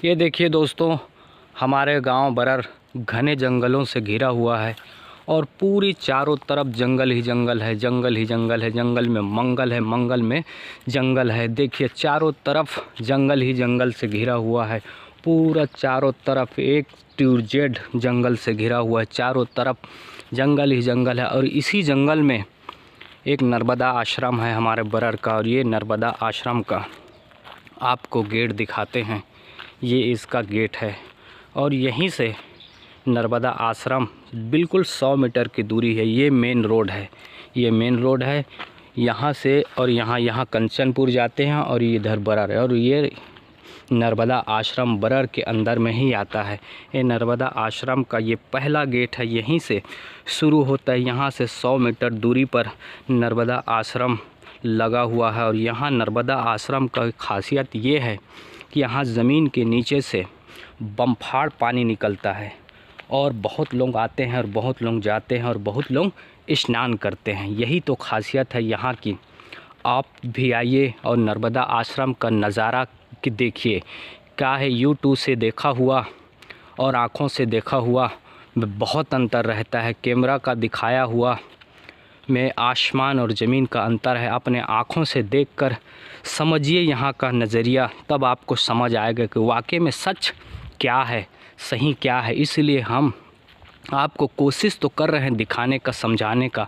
ये देखिए दोस्तों, हमारे गांव बरर घने जंगलों से घिरा हुआ है और पूरी चारों तरफ जंगल ही जंगल है, जंगल ही जंगल है। जंगल में मंगल है, मंगल में जंगल है। देखिए चारों तरफ जंगल ही जंगल से घिरा हुआ है। पूरा चारों तरफ एक टू जेड जंगल से घिरा हुआ है। चारों तरफ जंगल ही जंगल है और इसी जंगल में एक नर्मदा आश्रम है हमारे बरर का। और ये नर्मदा आश्रम का आपको गेट दिखाते हैं। ये इसका गेट है और यहीं से नर्मदा आश्रम बिल्कुल 100 मीटर की दूरी है। ये मेन रोड है, ये मेन रोड है। यहाँ से और यहाँ कंचनपुर जाते हैं और ये इधर बरर है। और ये नर्मदा आश्रम बरर के अंदर में ही आता है। ये नर्मदा आश्रम का ये पहला गेट है, यहीं से शुरू होता है। यहाँ से 100 मीटर दूरी पर नर्मदा आश्रम लगा हुआ है। और यहाँ नर्मदा आश्रम का खासियत ये है कि यहाँ ज़मीन के नीचे से बम्फाड़ पानी निकलता है और बहुत लोग आते हैं और बहुत लोग जाते हैं और बहुत लोग स्नान करते हैं। यही तो खासियत है यहाँ की। आप भी आइए और नर्मदा आश्रम का नज़ारा कि देखिए क्या है। यूट्यूब से देखा हुआ और आँखों से देखा हुआ में बहुत अंतर रहता है। कैमरा का दिखाया हुआ में आसमान और ज़मीन का अंतर है। अपने आँखों से देखकर समझिए यहाँ का नज़रिया, तब आपको समझ आएगा कि वाकई में सच क्या है, सही क्या है। इसलिए हम आपको कोशिश तो कर रहे हैं दिखाने का, समझाने का,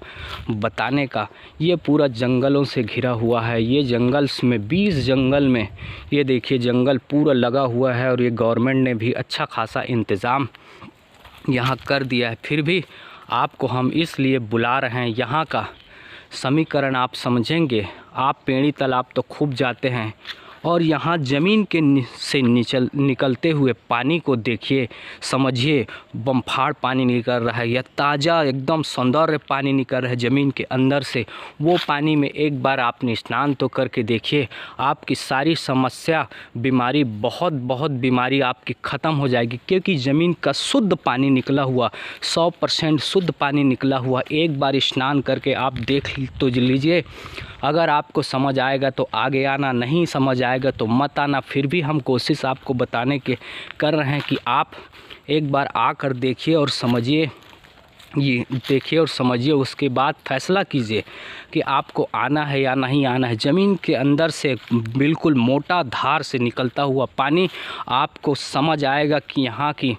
बताने का। ये पूरा जंगलों से घिरा हुआ है। ये जंगल में 20 जंगल में ये देखिए जंगल पूरा लगा हुआ है। और ये गवर्नमेंट ने भी अच्छा खासा इंतज़ाम यहाँ कर दिया है। फिर भी आपको हम इसलिए बुला रहे हैं। यहाँ का समीकरण आप समझेंगे। आप पेड़ी तालाब तो खूब जाते हैं और यहाँ ज़मीन के से निकलते हुए पानी को देखिए, समझिए। बम्फाड़ पानी निकल रहा है, यह ताज़ा एकदम सौंदर्य पानी निकल रहा है ज़मीन के अंदर से। वो पानी में एक बार आपने स्नान तो करके देखिए, आपकी सारी समस्या, बीमारी, बहुत बीमारी आपकी ख़त्म हो जाएगी। क्योंकि ज़मीन का शुद्ध पानी निकला हुआ, 100% शुद्ध पानी निकला हुआ। एक बार स्नान करके आप देख तो लीजिए। अगर आपको समझ आएगा तो आगे आना, नहीं समझ आएगा तो मत आना। फिर भी हम कोशिश आपको बताने के कर रहे हैं कि आप एक बार आकर देखिए और समझिए। ये देखिए और समझिए, उसके बाद फैसला कीजिए कि आपको आना है या नहीं आना है। ज़मीन के अंदर से बिल्कुल मोटा धार से निकलता हुआ पानी, आपको समझ आएगा कि यहाँ की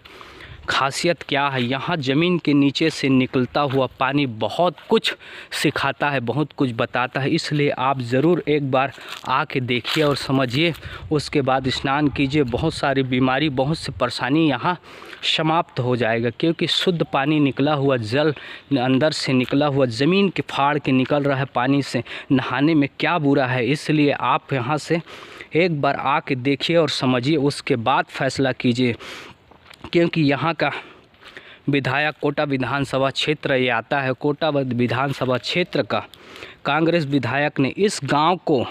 खासियत क्या है। यहाँ ज़मीन के नीचे से निकलता हुआ पानी बहुत कुछ सिखाता है, बहुत कुछ बताता है। इसलिए आप ज़रूर एक बार आके देखिए और समझिए, उसके बाद स्नान कीजिए। बहुत सारी बीमारी, बहुत सी परेशानी यहाँ समाप्त हो जाएगा। क्योंकि शुद्ध पानी निकला हुआ, जल अंदर से निकला हुआ, ज़मीन के फाड़ के निकल रहा है पानी से नहाने में क्या बुरा है। इसलिए आप यहाँ से एक बार आके देखिए और समझिए, उसके बाद फैसला कीजिए। क्योंकि यहाँ का विधायक कोटा विधानसभा क्षेत्र ये आता है। कोटा विधानसभा क्षेत्र का कांग्रेस विधायक ने इस गांव को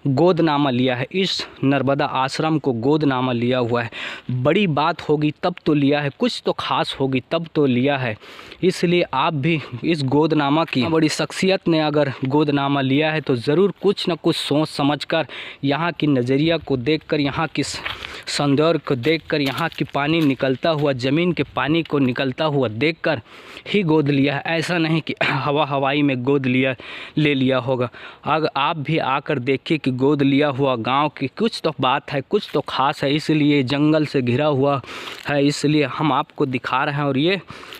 गोदनामा लिया है। इस नर्मदा आश्रम को गोदनामा लिया हुआ है। बड़ी बात होगी तब तो लिया है, कुछ तो खास होगी तब तो लिया है। इसलिए आप भी इस गोदनामा की, बड़ी शख्सियत ने अगर गोदनामा लिया है तो ज़रूर कुछ न कुछ सोच समझकर, यहाँ की नज़रिया को देखकर, यहाँ की सौंदर्य को देखकर, यहाँ की पानी निकलता हुआ, ज़मीन के पानी को निकलता हुआ देखकर ही गोद लिया है। ऐसा नहीं कि हवाई में गोद ले लिया होगा। अगर आप भी आकर देखिए कि गोद लिया हुआ गांव की कुछ तो बात है, कुछ तो ख़ास है। इसलिए जंगल से घिरा हुआ है, इसलिए हम आपको दिखा रहे हैं। और ये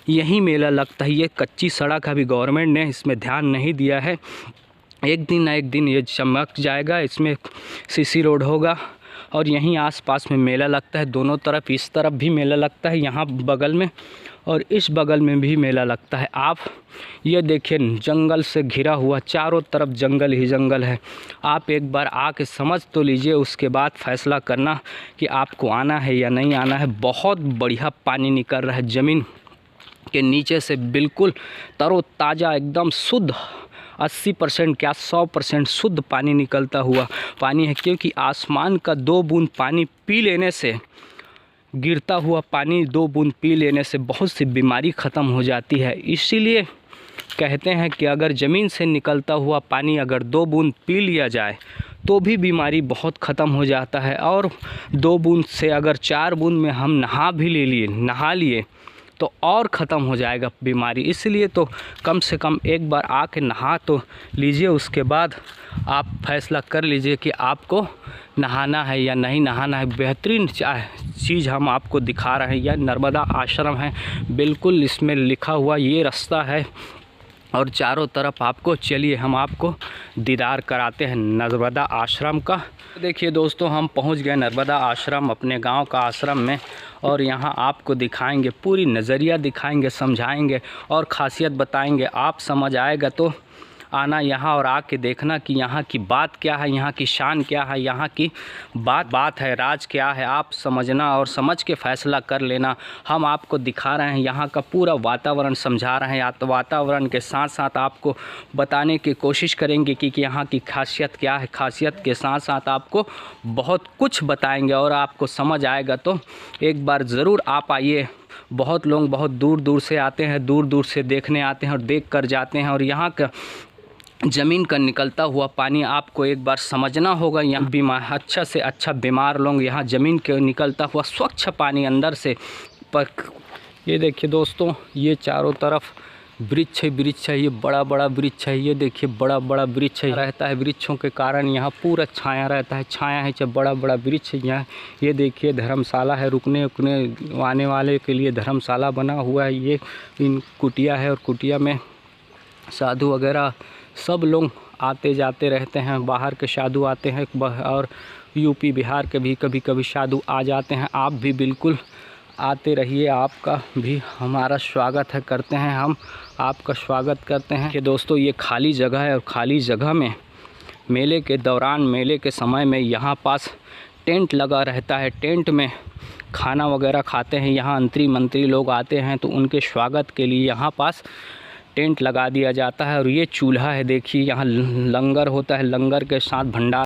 यही मेला लगता है। ये कच्ची सड़क है, अभी गवर्नमेंट ने इसमें ध्यान नहीं दिया है। एक दिन ना एक दिन ये चमक जाएगा। इसमें सीसी रोड होगा और यहीं आसपास में मेला लगता है। दोनों तरफ, इस तरफ भी मेला लगता है, यहाँ बगल में, और इस बगल में भी मेला लगता है। आप ये देखिए, जंगल से घिरा हुआ, चारों तरफ जंगल ही जंगल है। आप एक बार आके समझ तो लीजिए, उसके बाद फैसला करना कि आपको आना है या नहीं आना है। बहुत बढ़िया पानी निकल रहा है ज़मीन के नीचे से, बिल्कुल तरोताज़ा, एकदम शुद्ध, 80% क्या 100% शुद्ध पानी निकलता हुआ पानी है। क्योंकि आसमान का 2 बूंद पानी पी लेने से, गिरता हुआ पानी 2 बूंद पी लेने से बहुत सी बीमारी ख़त्म हो जाती है। इसीलिए कहते हैं कि अगर ज़मीन से निकलता हुआ पानी अगर 2 बूंद पी लिया जाए तो भी बीमारी बहुत ख़त्म हो जाता है। और 2 बूंद से अगर 4 बूंद में हम नहा लिए तो और ख़त्म हो जाएगा बीमारी। इसलिए तो कम से कम एक बार आके नहा तो लीजिए, उसके बाद आप फैसला कर लीजिए कि आपको नहाना है या नहीं नहाना है। बेहतरीन चीज़ हम आपको दिखा रहे हैं। यह नर्मदा आश्रम है, बिल्कुल इसमें लिखा हुआ ये रास्ता है और चारों तरफ आपको, चलिए हम आपको दीदार कराते हैं नर्मदा आश्रम का। देखिए दोस्तों, हम पहुंच गए नर्मदा आश्रम, अपने गांव का आश्रम में, और यहां आपको दिखाएंगे, पूरी नज़रिया दिखाएंगे, समझाएंगे और ख़ासियत बताएंगे। आप समझ आएगा तो आना यहाँ और आके देखना कि यहाँ की बात क्या है, यहाँ की शान क्या है, यहाँ की बात है, राज क्या है। आप समझना और समझ के फ़ैसला कर लेना। हम आपको दिखा रहे हैं यहाँ का पूरा वातावरण, समझा रहे हैं। तो वातावरण के साथ साथ आपको बताने की कोशिश करेंगे कि यहाँ की खासियत क्या है। खासियत के साथ साथ आपको बहुत कुछ बताएंगे और आपको समझ आएगा तो एक बार ज़रूर आप आइए। बहुत लोग बहुत दूर दूर से आते हैं, दूर दूर से देखने आते हैं और देख कर जाते हैं। और यहाँ का ज़मीन का निकलता हुआ पानी आपको एक बार समझना होगा। यहाँ बीमार अच्छा से अच्छा बीमार लोग यहाँ ज़मीन के निकलता हुआ स्वच्छ पानी अंदर से पर। ये देखिए दोस्तों, ये चारों तरफ वृक्ष है, ये बड़ा बड़ा वृक्ष है। ये देखिए बड़ा बड़ा वृक्ष रहता है, वृक्षों के कारण यहाँ पूरा छाया रहता है। छाया है जब बड़ा बड़ा वृक्ष यहाँ। ये देखिए धर्मशाला है, रुकने आने वाले के लिए धर्मशाला बना हुआ है। ये इन कुटिया है और कुटिया में साधु वगैरह सब लोग आते जाते रहते हैं। बाहर के साधु आते हैं और यूपी बिहार के भी कभी कभी साधु आ जाते हैं। आप भी बिल्कुल आते रहिए, आपका भी हमारा स्वागत है, करते हैं हम आपका स्वागत करते हैं। कि दोस्तों ये खाली जगह है और खाली जगह में मेले के दौरान, मेले के समय में यहाँ पास टेंट लगा रहता है। टेंट में खाना वगैरह खाते हैं। यहाँ मंत्री लोग आते हैं तो उनके स्वागत के लिए यहाँ पास टेंट लगा दिया जाता है। और ये चूल्हा है, देखिए यहाँ लंगर होता है, लंगर के साथ भंडारा